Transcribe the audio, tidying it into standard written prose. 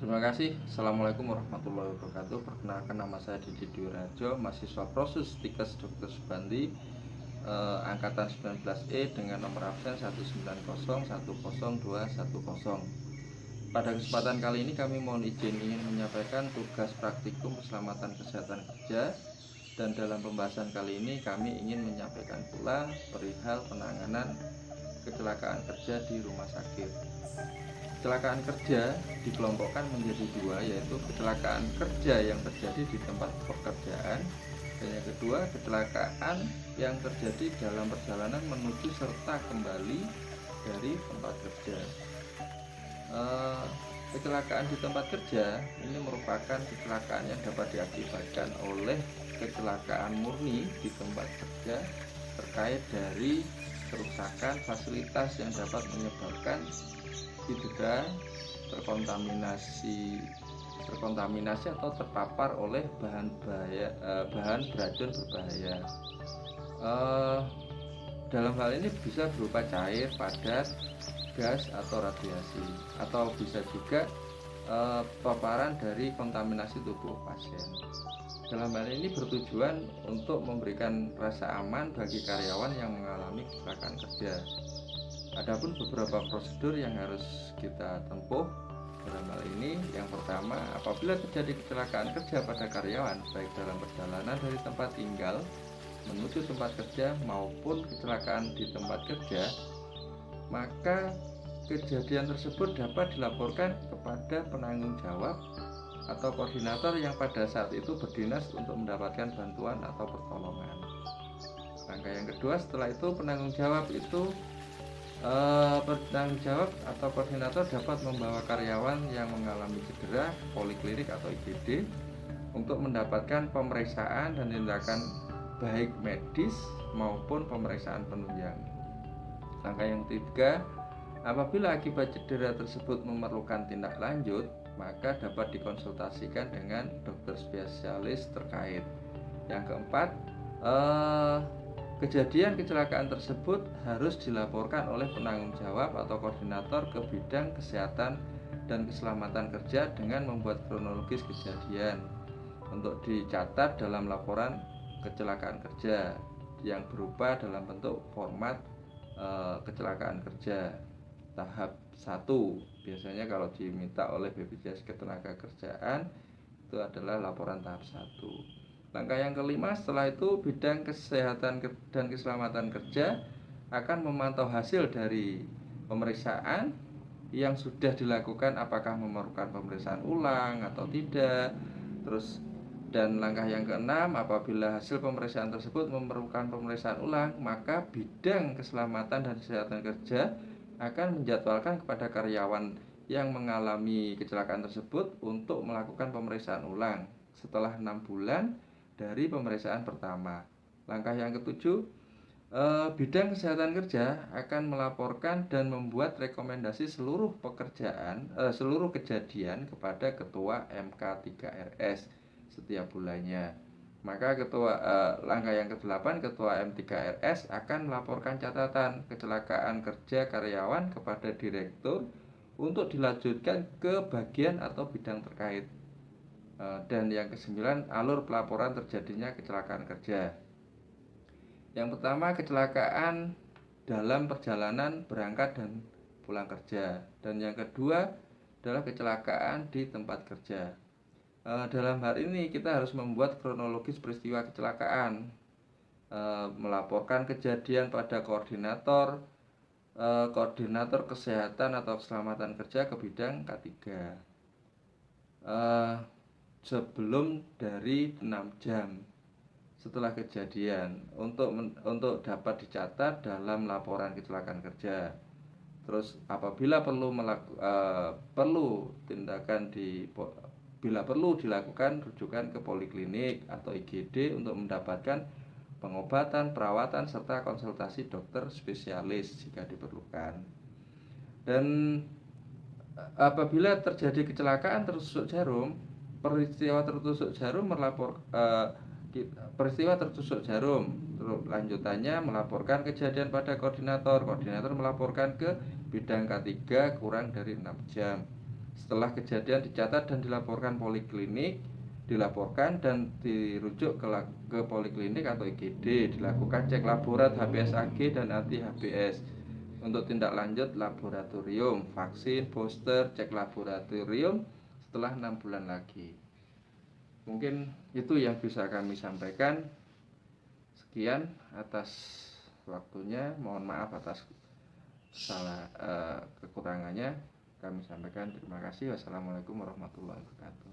Terima kasih. Assalamualaikum warahmatullahi wabarakatuh. Perkenalkan, nama saya Didi Dwi Rajo, mahasiswa Prosus Tikes Dr. Subandi, angkatan 19E dengan nomor absen 190100210. Pada kesempatan kali ini kami mohon izin ingin menyampaikan tugas praktikum keselamatan kesehatan kerja, dan dalam pembahasan kali ini kami ingin menyampaikan pula perihal penanganan kecelakaan kerja di rumah sakit. Kecelakaan kerja dikelompokkan menjadi dua, yaitu kecelakaan kerja yang terjadi di tempat pekerjaan, dan yang kedua kecelakaan yang terjadi dalam perjalanan menuju serta kembali dari tempat kerja. Kecelakaan di tempat kerja ini merupakan kecelakaan yang dapat diakibatkan oleh kecelakaan murni di tempat kerja terkait dari kerusakan fasilitas yang dapat menyebabkan diduga terkontaminasi atau terpapar oleh bahan beracun berbahaya. Dalam hal ini bisa berupa cair, padat, gas atau radiasi, atau bisa juga paparan dari kontaminasi tubuh pasien. Dalam hal ini bertujuan untuk memberikan rasa aman bagi karyawan yang mengalami kecelakaan kerja. Adapun beberapa prosedur yang harus kita tempuh dalam hal ini, yang pertama, apabila terjadi kecelakaan kerja pada karyawan baik dalam perjalanan dari tempat tinggal menuju tempat kerja maupun kecelakaan di tempat kerja, maka kejadian tersebut dapat dilaporkan kepada penanggung jawab atau koordinator yang pada saat itu berdinas untuk mendapatkan bantuan atau pertolongan. Langkah yang kedua, setelah itu penanggung jawab atau koordinator dapat membawa karyawan yang mengalami cedera ke poliklinik atau IGD untuk mendapatkan pemeriksaan dan tindakan baik medis maupun pemeriksaan penunjang. Langkah yang ketiga, apabila akibat cedera tersebut memerlukan tindak lanjut, maka dapat dikonsultasikan dengan dokter spesialis terkait. Yang keempat, kejadian kecelakaan tersebut harus dilaporkan oleh penanggung jawab atau koordinator ke bidang kesehatan dan keselamatan kerja dengan membuat kronologis kejadian untuk dicatat dalam laporan kecelakaan kerja yang berupa dalam bentuk format kecelakaan kerja tahap 1. Biasanya kalau diminta oleh BPJS Ketenagakerjaan itu adalah laporan tahap 1. Langkah yang kelima, setelah itu bidang kesehatan dan keselamatan kerja akan memantau hasil dari pemeriksaan yang sudah dilakukan, apakah memerlukan pemeriksaan ulang atau tidak. Dan langkah yang keenam, apabila hasil pemeriksaan tersebut memerlukan pemeriksaan ulang, maka bidang keselamatan dan kesehatan kerja akan menjadwalkan kepada karyawan yang mengalami kecelakaan tersebut untuk melakukan pemeriksaan ulang setelah 6 bulan dari pemeriksaan pertama. Langkah yang ketujuh, bidang kesehatan kerja akan melaporkan dan membuat rekomendasi seluruh kejadian kepada Ketua MK3RS setiap bulannya. Maka langkah yang ke-8, Ketua M3RS akan melaporkan catatan kecelakaan kerja karyawan kepada direktur untuk dilanjutkan ke bagian atau bidang terkait. Dan yang ke-9, alur pelaporan terjadinya kecelakaan kerja. Yang pertama, kecelakaan dalam perjalanan berangkat dan pulang kerja. Dan yang kedua adalah kecelakaan di tempat kerja. Dalam hal ini kita harus membuat kronologis peristiwa kecelakaan, melaporkan kejadian pada koordinator kesehatan atau keselamatan kerja ke bidang K3 sebelum dari 6 jam setelah kejadian untuk dapat dicatat dalam laporan kecelakaan kerja. Terus apabila bila perlu dilakukan rujukan ke poliklinik atau IGD untuk mendapatkan pengobatan, perawatan serta konsultasi dokter spesialis jika diperlukan. Dan apabila terjadi kecelakaan tertusuk jarum, peristiwa tertusuk jarum terus lanjutannya melaporkan kejadian pada koordinator melaporkan ke bidang K3 kurang dari 6 jam Setelah kejadian dicatat dan dilaporkan poliklinik, dilaporkan dan dirujuk ke poliklinik atau IGD, dilakukan cek laborat HBsAg dan anti HBs. Untuk tindak lanjut laboratorium, vaksin, booster, cek laboratorium setelah 6 bulan lagi. Mungkin itu yang bisa kami sampaikan. Sekian atas waktunya, mohon maaf atas kekurangannya. Kami sampaikan terima kasih. Wassalamualaikum warahmatullahi wabarakatuh.